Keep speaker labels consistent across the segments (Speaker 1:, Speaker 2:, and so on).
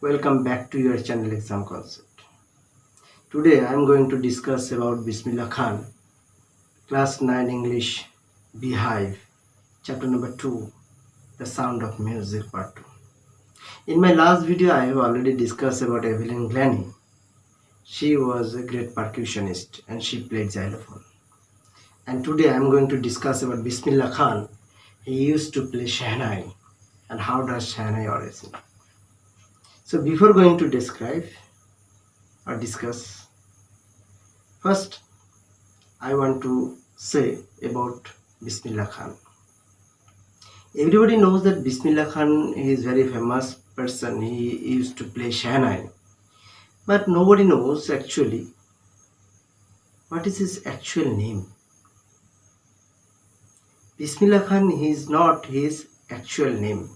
Speaker 1: Welcome back to your channel Exam Concept. Today I am going to discuss about Bismillah Khan, Class 9 English, Beehive, Chapter number 2, The Sound of Music Part 2. In my last video I have already discussed about Evelyn Glennie. She was a great percussionist and she played xylophone. And today I am going to discuss about Bismillah Khan. He used to play Shehnai and how does Shehnai origin. So before going to describe or discuss, first I want to say about Bismillah Khan. Everybody knows that Bismillah Khan is very famous person. He used to play Shehnai, but nobody knows actually what is his actual name. Bismillah Khan is not his actual name.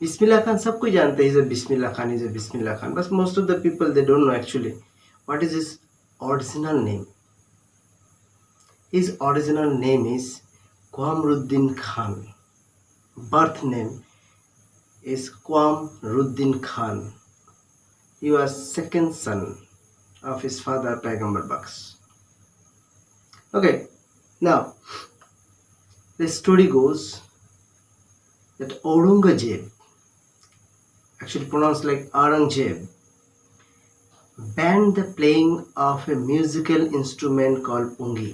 Speaker 1: Bismillah Khan सबको जानते हैं, is a Bismillah Khan, is a Bismillah Khan, but most of the people they don't know actually what is his original name. His original name is Qamruddin Khan. Birth name is Qamruddin Khan. He was second son of his father Paigambar Baks. Okay, now the story goes that Aurangzeb, actually pronounced like Aurangzeb, banned the playing of a musical instrument called pungi.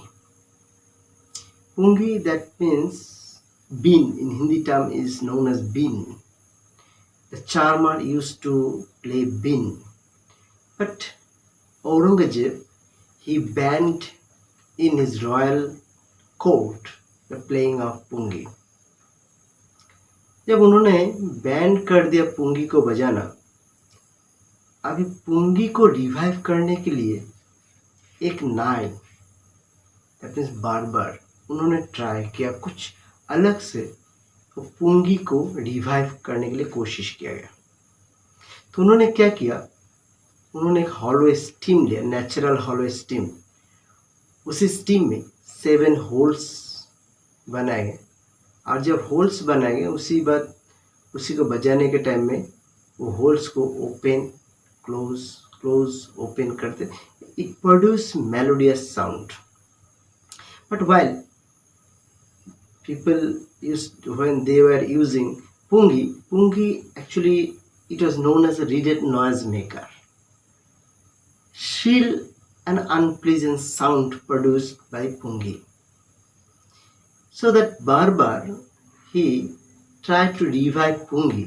Speaker 1: Pungi, that means bean, in Hindi term is known as bean. The charmer used to play bean, but Aurangzeb, he banned in his royal court the playing of pungi. जब उन्होंने ban कर दिया पुंगी को बजाना, अभी पुंगी को revive करने के लिए एक नाई, दैट मीन्स बार्बर, उन्होंने ट्राई किया कुछ अलग से, तो पुंगी को रिवाइव करने के लिए कोशिश किया गया. तो उन्होंने क्या किया, उन्होंने एक हॉलो स्टीम लिया, नेचुरल हॉलो स्टीम. उसी स्टीम में 7 होल्स बनाए गए, और जब होल्स बनाए गए उसी को बजाने के टाइम में वो होल्स को ओपन क्लोज ओपन करते, it produce melodious sound. But while people used, when they were using pungi actually it was known as a reeded noise maker. Shrill and unpleasant sound produced by pungi. So that barbar, he tried to revive pungi,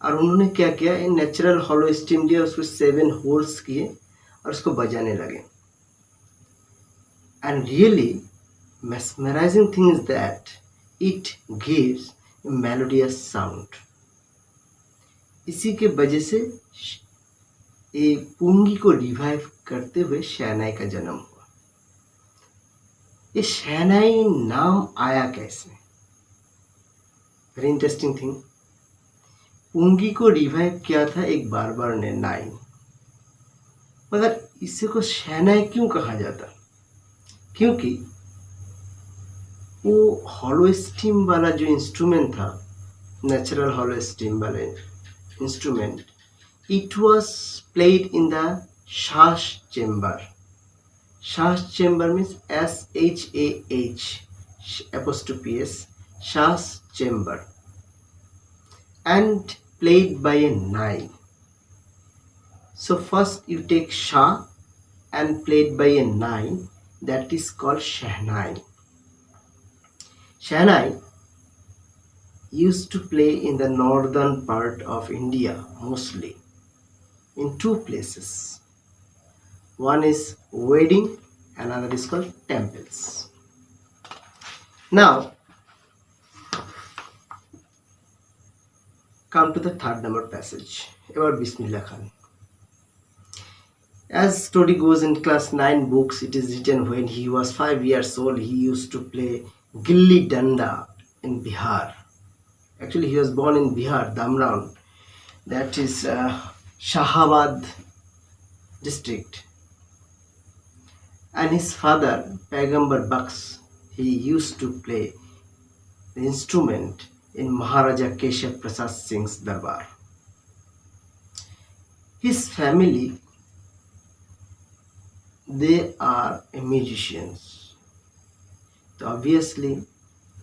Speaker 1: और उन्होंने क्या किया, in natural hollow steam लिया, उसको 7 holes किए और उसको बजाने लगे. And really mesmerizing thing is that it gives a melodious sound. इसी के वजह से ये पुंगी को रिवाइव करते हुए शहनाई का जन्म हुआ. ये शहनाई नाम आया कैसे? Very interesting thing. पुंगी को रिवाइव किया था एक बार्बर ने, नाई, मगर इसे को शहनाई क्यों कहा जाता? क्योंकि वो हॉलो स्टीम वाला जो इंस्ट्रूमेंट था, नेचुरल हॉलो स्टीम वाले instrument, it was played in the Shah's chamber. Shah's chamber means SHAH apostrophe S, Shah's chamber, and played by a nai. So first you take Shah and played by a nai, that is called Shehnai. Shehnai used to play in the northern part of India, mostly in 2 places. One is wedding, another is called temples. Now come to the 3rd number passage about Bismillah Khan. As story goes in class 9 books, it is written when he was 5 years old, he used to play Gilli Danda in Bihar. Actually, he was born in Bihar, Damraun, that is Shahabad district. And his father, Paigambar Baks, he used to play the instrument in Maharaja Keshav Prasad Singh's darbar. His family, they are musicians. तो obviously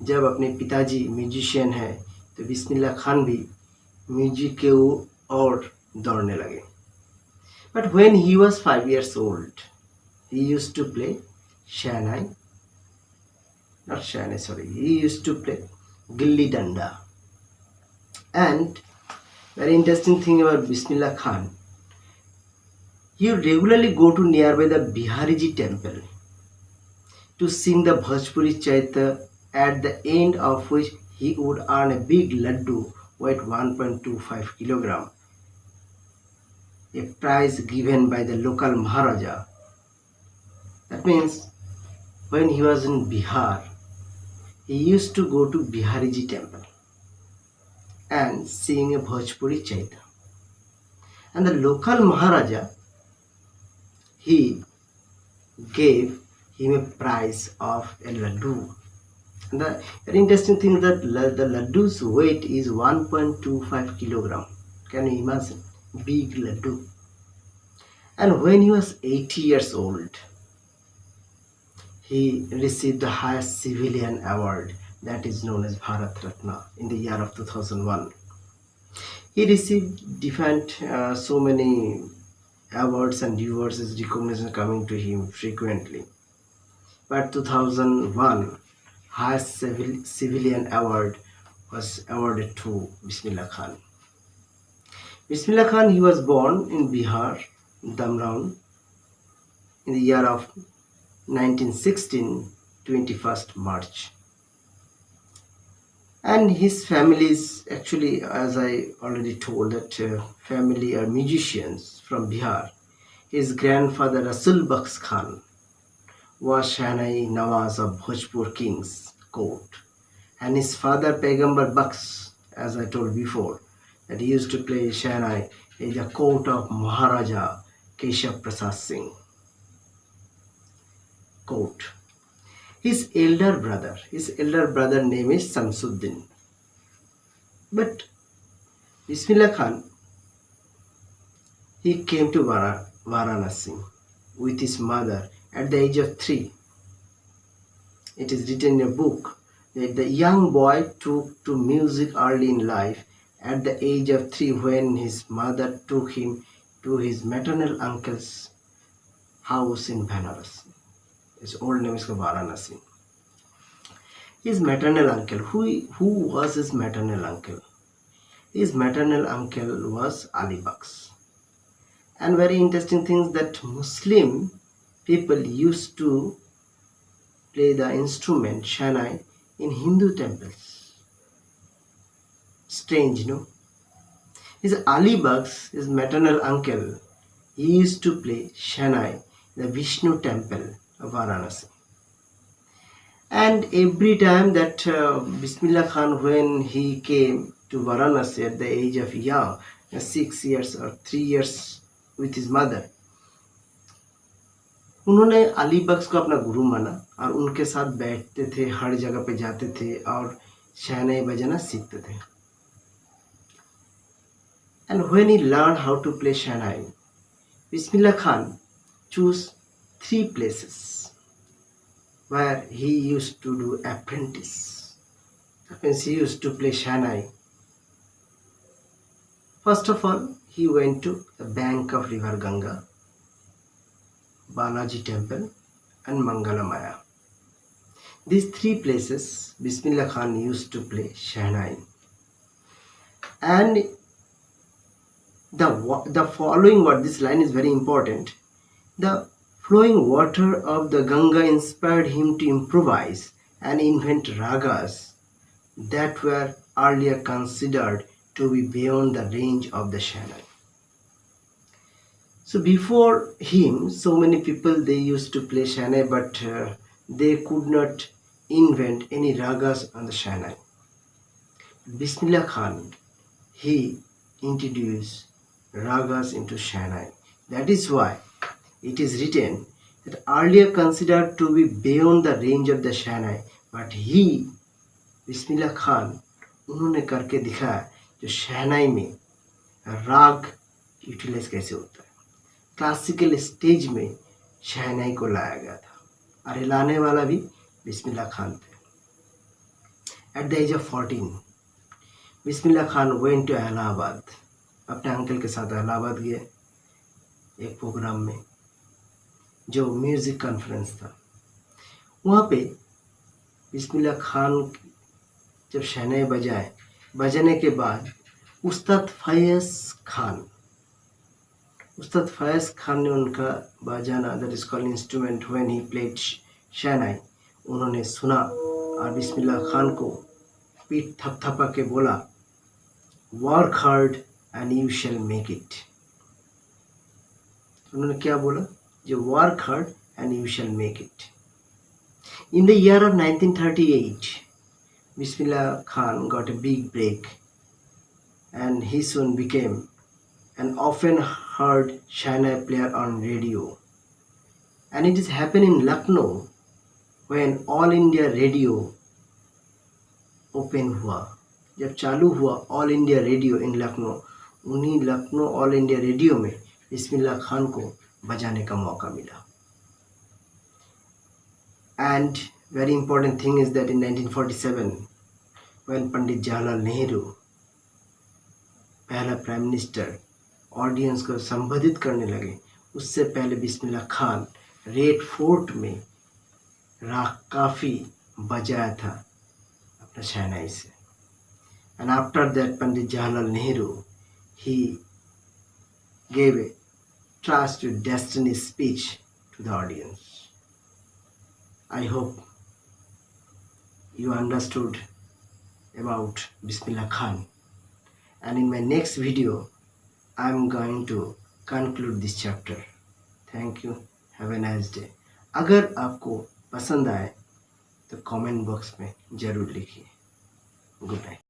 Speaker 1: जब अपने पिताजी musician है तो बिस्मिल्लाह खान भी music के ओर दौड़ने लगे. But when he was 5 years old, he used to play Shahnai. Not Shahnai, sorry. He used to play Gilli Danda. And very interesting thing about Bismillah Khan, he would regularly go to nearby the Bihariji temple to sing the Bhojpuri Chaitra, at the end of which he would earn a big laddu weight 1.25 kilogram, a prize given by the local Maharaja. That means when he was in Bihar, he used to go to Bihariji temple and sing a Bhojpuri Chaitra. And the local Maharaja, he gave him a prize of a laddu. And the very interesting thing is that the laddu's weight is 1.25 kilogram. Can you imagine? Big laddu. And when he was 80 years old, he received the highest civilian award, that is known as Bharat Ratna, in the year of 2001. He received different so many awards and awards as recognition coming to him frequently. But 2001 highest civilian award was awarded to Bismillah Khan. Bismillah Khan, he was born in Bihar, Damraun, in the year of 1916, 21st March. And his family is actually, as I already told, that family are musicians from Bihar. His grandfather Rasul Bakhsh Khan was Shahnai Nawaz of Bhojpur King's court. And his father Paigambar Bakhsh, as I told before, that he used to play Shahnai in the court of Maharaja Keshav Prasad Singh court. His elder brother name is Samsuddin. But Bismillah Khan, he came to Varanasi with his mother at the age of 3. It is written in a book that the young boy took to music early in life at the age of 3 when his mother took him to his maternal uncle's house in Banaras. His old name is Varanasi. His maternal uncle, who was his maternal uncle? His maternal uncle was Ali Bakhsh. And very interesting things that Muslim people used to play the instrument Shahnai in Hindu temples. Strange, no? His Ali Bakhsh, his maternal uncle, he used to play Shahnai in the Vishnu temple of Varanasi. And every time that Bismillah Khan, when he came to Varanasi at the age of young, 6 years or 3 years with his mother, उन्होंने अली बख्श को अपना गुरु माना और उनके साथ बैठते थे, हर जगह पे जाते थे और शहनाई बजाना सीखते थे. And when he learned how to play Shahnai, Bismillah Khan chose 3 places where he used to do apprentice. That means he used to play Shahnai. First of all, he went to the bank of river Ganga, Balaji temple and Mangalamaya. These 3 places Bismillah Khan used to play Shahnai. And the following word, this line is very important. The flowing water of the Ganga inspired him to improvise and invent ragas that were earlier considered to be beyond the range of the Shahnai. So before him, so many people, they used to play Shahnai, but they could not invent any ragas on the Shahnai. Bismillah Khan, he introduced ragas into Shahnai. That is why it is written that earlier considered to be beyond the range of the Shahnai, but he, Bismillah Khan, उन्होंने करके दिखाया जो शहनाई में राग utilise कैसे होता है। Classical stage में शहनाई को लाया गया था और लाने वाला भी बिस्मिल्लाह खान थे। At the age of 14 Bismillah Khan went to Allahabad, अपने अंकल के साथ इलाहाबाद गए एक प्रोग्राम में जो म्यूज़िक कॉन्फ्रेंस था। वहाँ पे बिस्मिल्लाह खान जब शहनाई बजाने के बाद उस्ताद फैज़ खान ने उनका बजाना, that is called instrument, when he played shehnai, उन्होंने सुना और बिस्मिल्लाह खान को पीठ थपथपा के बोला, work hard and you shall make it. उन्होंने क्या बोला? जो work hard and you shall make it. In the year of 1938, Bismillah Khan got a big break and he soon became an often heard Shehnai player on radio. And it is happened in Lucknow when All India Radio open हुआ। जब चालू हुआ all India radio इन लखनऊ, उन्हीं Lucknow all India radio में बिस्मिल्लाह खान को बजाने का मौका मिला। And very important thing is that in 1947, when Pandit Jawaharlal Nehru, पहला प्राइम मिनिस्टर, ऑडियंस को संबोधित करने लगे, उससे पहले बिस्मिल्लाह खान रेड फोर्ट में राग काफ़ी बजाया था अपना शहनाई से। And after that, Pandit Jawaharlal Nehru, he gave a trust to destiny speech to the audience. I hope you understood about Bismillah Khan, and in my next video I am going to conclude this chapter. Thank you. Have a nice day. अगर आपको पसंद आए तो comment box में ज़रूर लिखिए। Good night.